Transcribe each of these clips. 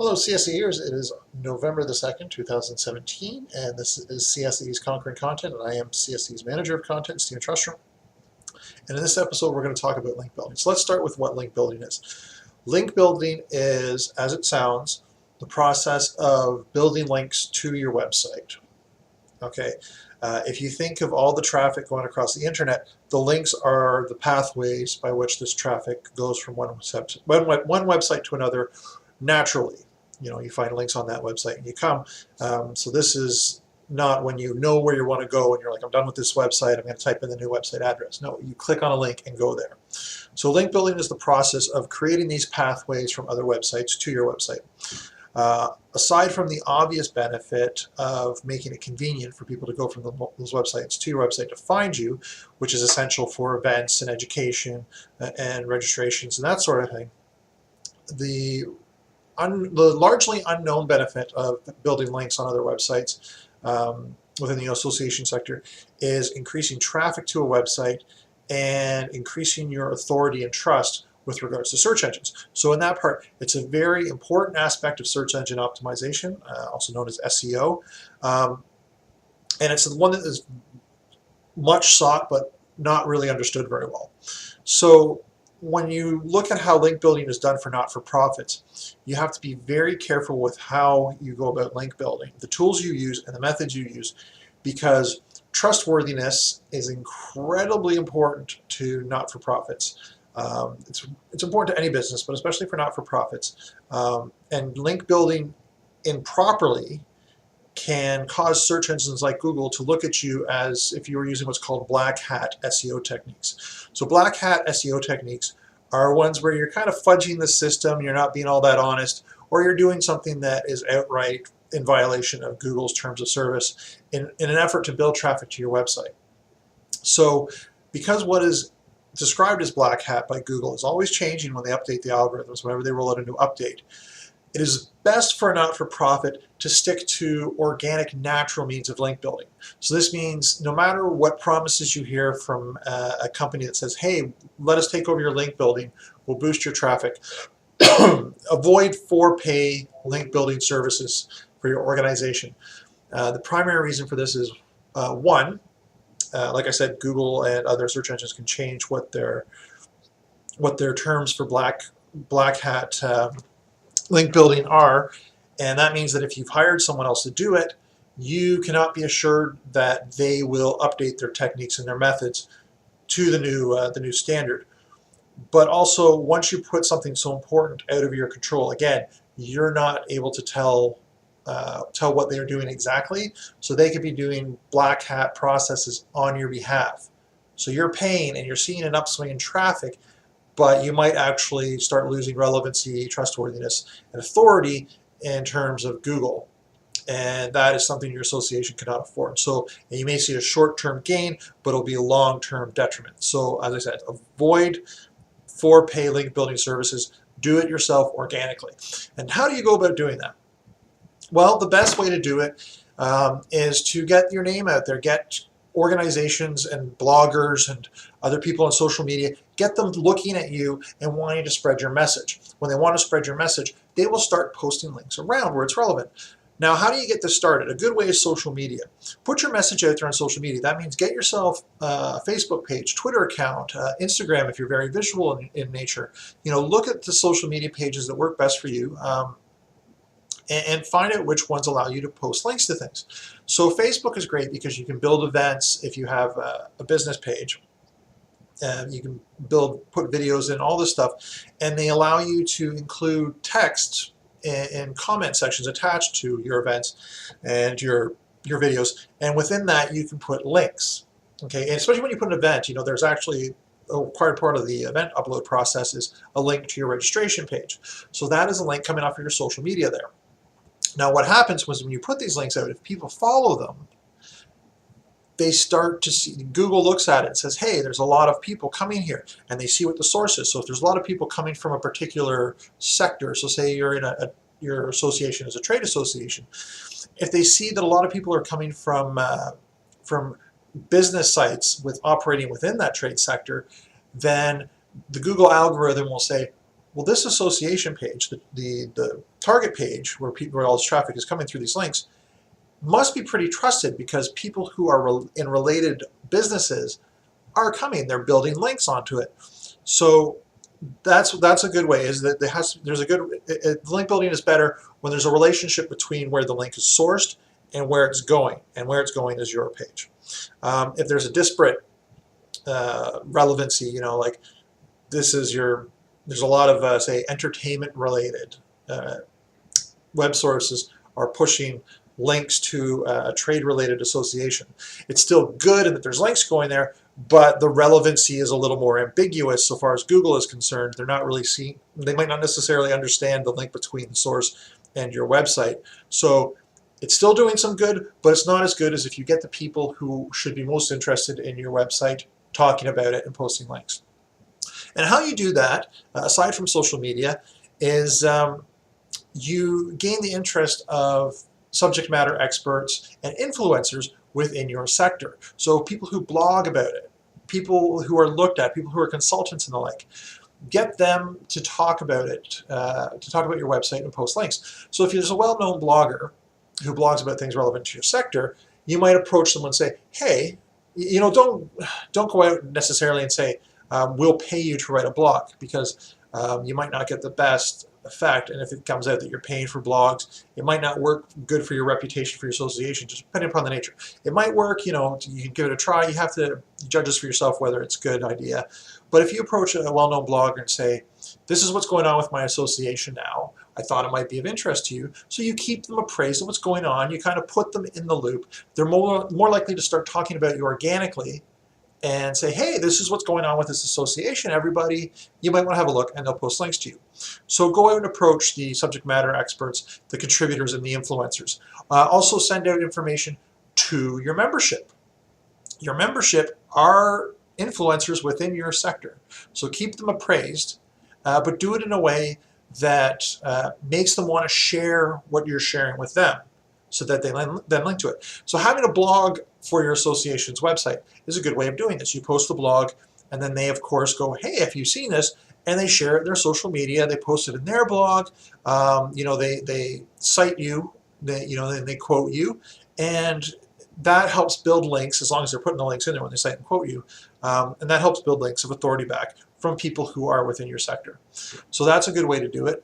Hello CSAEers, it is November the 2nd, 2017, and this is CSAE's Conquering Content, and I am CSAE's Manager of Content, Stephen Trustrum. And in this episode, we're going to talk about link building. So let's start with what link building is. Link building is, as it sounds, the process of building links to your website. Okay, if you think of all the traffic going across the internet, the links are the pathways by which this traffic goes from one website to another naturally. You know, you find links on that website and you come. So this is not when you know where you want to go and you're like, I'm done with this website, I'm going to type in the new website address. No, you click on a link and go there. So link building is the process of creating these pathways from other websites to your website. Aside from the obvious benefit of making it convenient for people to go from those websites to your website to find you, which is essential for events and education and registrations and that sort of thing, the largely unknown benefit of building links on other websites within the association sector is increasing traffic to a website and increasing your authority and trust with regards to search engines. So in that part, it's a very important aspect of search engine optimization, also known as SEO. And it's the one that is much sought but not really understood very well. So when you look at how link building is done for not-for-profits, you have to be very careful with how you go about link building, the tools you use and the methods you use, because trustworthiness is incredibly important to not-for-profits. It's important to any business, but especially for not-for-profits. And link building improperly can cause search engines like Google to look at you as if you were using what's called black hat SEO techniques. So black hat SEO techniques are ones where you're kind of fudging the system, you're not being all that honest, or you're doing something that is outright in violation of Google's terms of service in an effort to build traffic to your website. So because what is described as black hat by Google is always changing when they update the algorithms, whenever they roll out a new update, it is best for a not-for-profit to stick to organic, natural means of link building. So this means no matter what promises you hear from a company that says, hey, let us take over your link building, we'll boost your traffic, avoid for-pay link building services for your organization. The primary reason for this is, one, like I said, Google and other search engines can change what their terms for black hat link building are, and that means that if you've hired someone else to do it, you cannot be assured that they will update their techniques and their methods to the new standard. But also, once you put something so important out of your control, again, you're not able to tell what they are doing exactly, so they could be doing black hat processes on your behalf. So you're paying and you're seeing an upswing in traffic, but you might actually start losing relevancy, trustworthiness, and authority in terms of Google. And that is something your association cannot afford. So you may see a short-term gain, but it'll be a long-term detriment. So as I said, avoid for-pay link building services. Do it yourself organically. And how do you go about doing that? Well, the best way to do it is to get your name out there, get organizations and bloggers and other people on social media, get them looking at you and wanting to spread your message. When they want to spread your message, they will start posting links around where it's relevant. Now, how do you get this started? A good way is social media. Put your message out there on social media. That means get yourself a Facebook page, Twitter account, Instagram if you're very visual in nature. You know, look at the social media pages that work best for you. And find out which ones allow you to post links to things. So Facebook is great because you can build events if you have a business page. You can put videos in, all this stuff, and they allow you to include text and comment sections attached to your events and your videos. And within that, you can put links. Okay, and especially when you put an event, you know, there's actually a required part of the event upload process is a link to your registration page. So that is a link coming off of your social media there. Now what happens was when you put these links out, if people follow them, they start to see, Google looks at it and says, hey, there's a lot of people coming here, and they see what the source is. So if there's a lot of people coming from a particular sector, so say you're in your association is a trade association, if they see that a lot of people are coming from business sites operating within that trade sector, then the Google algorithm will say, Well, this association page, the target page where all this traffic is coming through these links, must be pretty trusted because people who are in related businesses are coming. They're building links onto it. So that's a good way. Is that link building is better when there's a relationship between where the link is sourced and where it's going, and where it's going is your page. If there's a disparate relevancy, like this is there's a lot of say entertainment related web sources are pushing links to a trade related association. It's still good in that there's links going there, but the relevancy is a little more ambiguous so far as Google is concerned. They're not really they might not necessarily understand the link between the source and your website. So it's still doing some good, but it's not as good as if you get the people who should be most interested in your website talking about it and posting links. And how you do that, aside from social media, is you gain the interest of subject matter experts and influencers within your sector. So people who blog about it, people who are looked at, people who are consultants and the like, get them to talk about it, to talk about your website and post links. So if there's a well-known blogger who blogs about things relevant to your sector, you might approach them and say, hey, don't go out necessarily and say, we'll pay you to write a blog, because you might not get the best effect, and if it comes out that you're paying for blogs, it might not work good for your reputation for your association, just depending upon the nature. It might work, you can give it a try. You have to judge this for yourself whether it's a good idea. But if you approach a well-known blogger and say, this is what's going on with my association now, I thought it might be of interest to you, so you keep them appraised of what's going on, you kind of put them in the loop, they're more likely to start talking about you organically and say, hey, this is what's going on with this association, everybody, you might want to have a look, and they'll post links to you. So go out and approach the subject matter experts, the contributors, and the influencers. Also send out information to your membership. Your membership are influencers within your sector. So keep them appraised, but do it in a way that makes them want to share what you're sharing with them, so that they then link to it. So having a blog for your association's website is a good way of doing this. You post the blog, and then they, of course, go, hey, have you seen this? And they share it in their social media. They post it in their blog. They cite you. They quote you, and that helps build links, as long as they're putting the links in there when they cite and quote you. And that helps build links of authority back from people who are within your sector. So that's a good way to do it.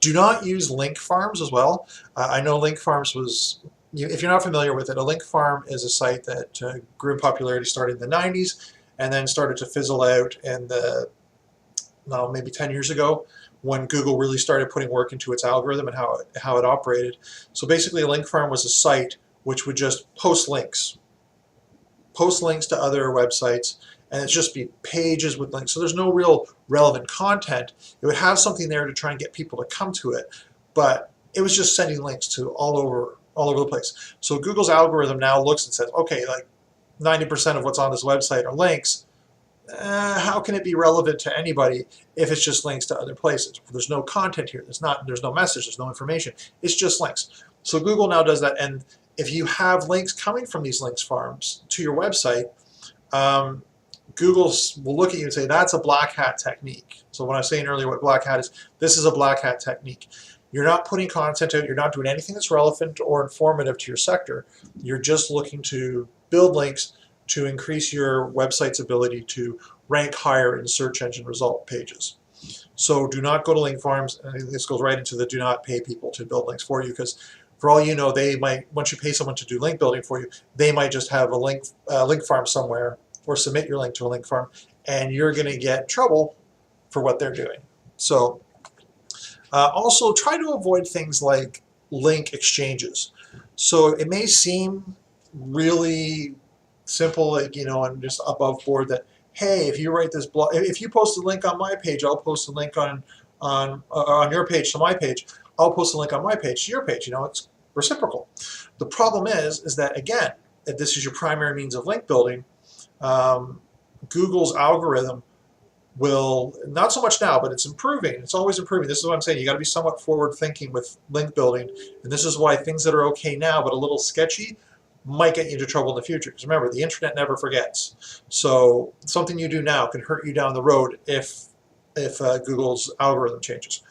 Do not use link farms as well. I know link farms was, if you're not familiar with it, a link farm is a site that grew in popularity starting in the 90s and then started to fizzle out in maybe 10 years ago, when Google really started putting work into its algorithm and how it operated. So basically a link farm was a site which would just post links to other websites, and it'd just be pages with links. So there's no real relevant content. It would have something there to try and get people to come to it, but it was just sending links to all over the place. So Google's algorithm now looks and says, okay, like 90% of what's on this website are links. How can it be relevant to anybody if it's just links to other places? There's no content here. There's no message. There's no information. It's just links. So Google now does that, and if you have links coming from these links farms to your website, Google will look at you and say, that's a black hat technique. So when I was saying earlier what black hat is, this is a black hat technique. You're not putting content out. You're not doing anything that's relevant or informative to your sector. You're just looking to build links to increase your website's ability to rank higher in search engine result pages. So do not go to link farms. And this goes right into the do not pay people to build links for you, because for all you know, they might, once you pay someone to do link building for you, they might just have a link farm somewhere, or submit your link to a link farm, and you're going to get in trouble for what they're doing. So also try to avoid things like link exchanges. So it may seem really simple, and just above board that, hey, if you write this blog, if you post a link on my page, I'll post a link on your page to my page. I'll post a link on my page to your page. It's reciprocal. The problem is that, again, if this is your primary means of link building, Google's algorithm will, not so much now, but it's improving. It's always improving. This is what I'm saying. You got to be somewhat forward thinking with link building, and this is why things that are okay now but a little sketchy might get you into trouble in the future. Because remember, the internet never forgets. So something you do now can hurt you down the road if if Google's algorithm changes.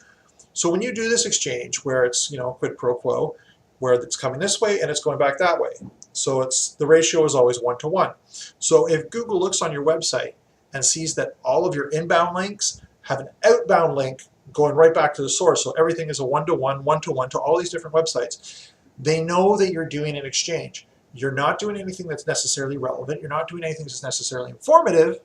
So when you do this exchange where it's, quid pro quo, where it's coming this way and it's going back that way. So the ratio is always 1 to 1. So if Google looks on your website and sees that all of your inbound links have an outbound link going right back to the source, so everything is a 1 to 1, 1 to 1 to all these different websites, they know that you're doing an exchange. You're not doing anything that's necessarily relevant. You're not doing anything that's necessarily informative.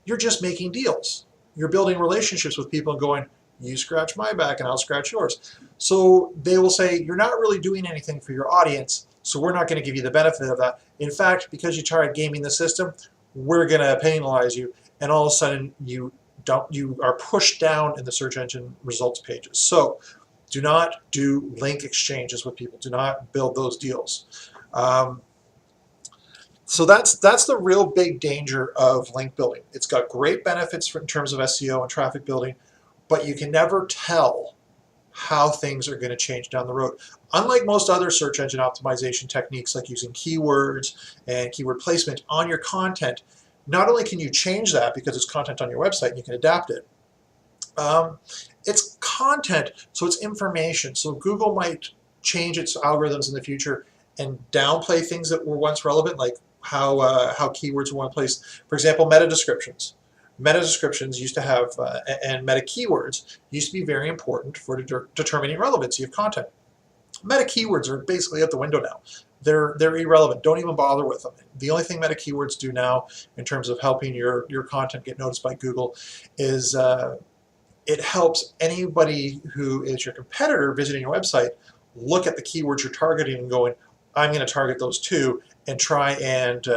You're just making deals. You're building relationships with people and going, you scratch my back and I'll scratch yours. So they will say, you're not really doing anything for your audience, so we're not going to give you the benefit of that. In fact, because you tried gaming the system, we're going to penalize you, and all of a sudden you are pushed down in the search engine results pages. So do not do link exchanges with people. Do not build those deals. So that's the real big danger of link building. It's got great benefits in terms of SEO and traffic building, but you can never tell how things are going to change down the road. Unlike most other search engine optimization techniques, like using keywords and keyword placement on your content, not only can you change that because it's content on your website and you can adapt it, it's content, so it's information. So Google might change its algorithms in the future and downplay things that were once relevant, like how keywords were one place. For example, meta descriptions. Meta descriptions used to have, and meta keywords used to be very important for determining relevancy of content. Meta keywords are basically out the window now. They're irrelevant. Don't even bother with them. The only thing meta keywords do now in terms of helping your content get noticed by Google is it helps anybody who is your competitor visiting your website look at the keywords you're targeting and going, I'm going to target those too, and try and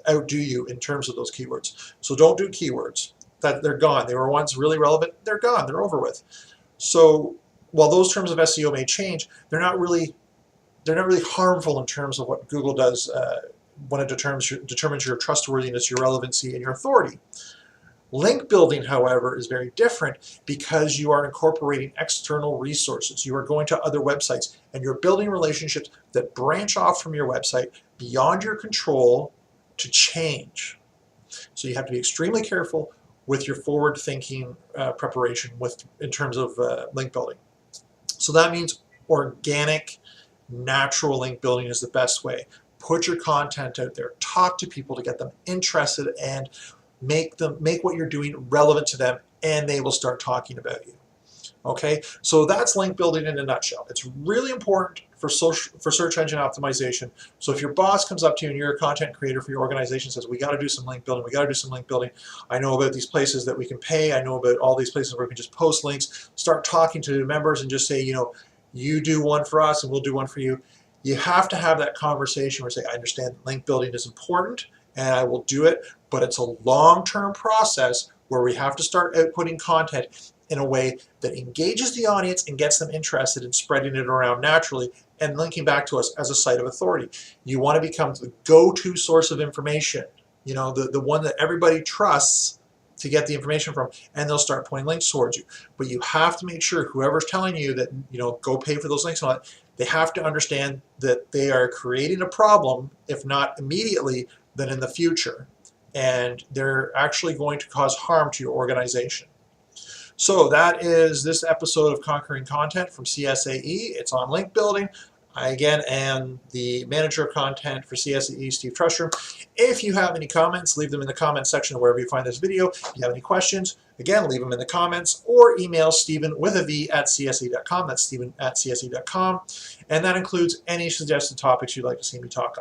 outdo you in terms of those keywords. So don't do keywords. They're gone. They were once really relevant. They're gone. They're over with. So while those terms of SEO may change, they're not really harmful in terms of what Google does when it determines your trustworthiness, your relevancy, and your authority. Link building, however, is very different because you are incorporating external resources. You are going to other websites and you're building relationships that branch off from your website beyond your control to change. So you have to be extremely careful with your forward-thinking preparation in terms of link building. So that means organic, natural link building is the best way. Put your content out there. Talk to people to get them interested and make what you're doing relevant to them, and they will start talking about you. Okay, so that's link building in a nutshell. It's really important for search engine optimization. So if your boss comes up to you and you're a content creator for your organization and says, we got to do some link building, we got to do some link building. I know about these places that we can pay. I know about all these places where we can just post links. Start talking to the members and just say, you do one for us and we'll do one for you. You have to have that conversation where you say, I understand link building is important and I will do it, but it's a long-term process where we have to start outputting content in a way that engages the audience and gets them interested in spreading it around naturally and linking back to us as a site of authority. You want to become the go-to source of information, the one that everybody trusts to get the information from, and they'll start pointing links towards you. But you have to make sure whoever's telling you that, go pay for those links and all that, they have to understand that they are creating a problem, if not immediately, then in the future. And they're actually going to cause harm to your organization. So that is this episode of Conquering Content from CSAE. It's on link building. I, again, am the manager of content for CSAE, Steve Trustrum. If you have any comments, leave them in the comments section wherever you find this video. If you have any questions, again, leave them in the comments or email Stephen with a V at CSAE.com. That's Stephen at CSAE.com. And that includes any suggested topics you'd like to see me talk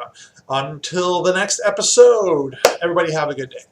on. Until the next episode, everybody have a good day.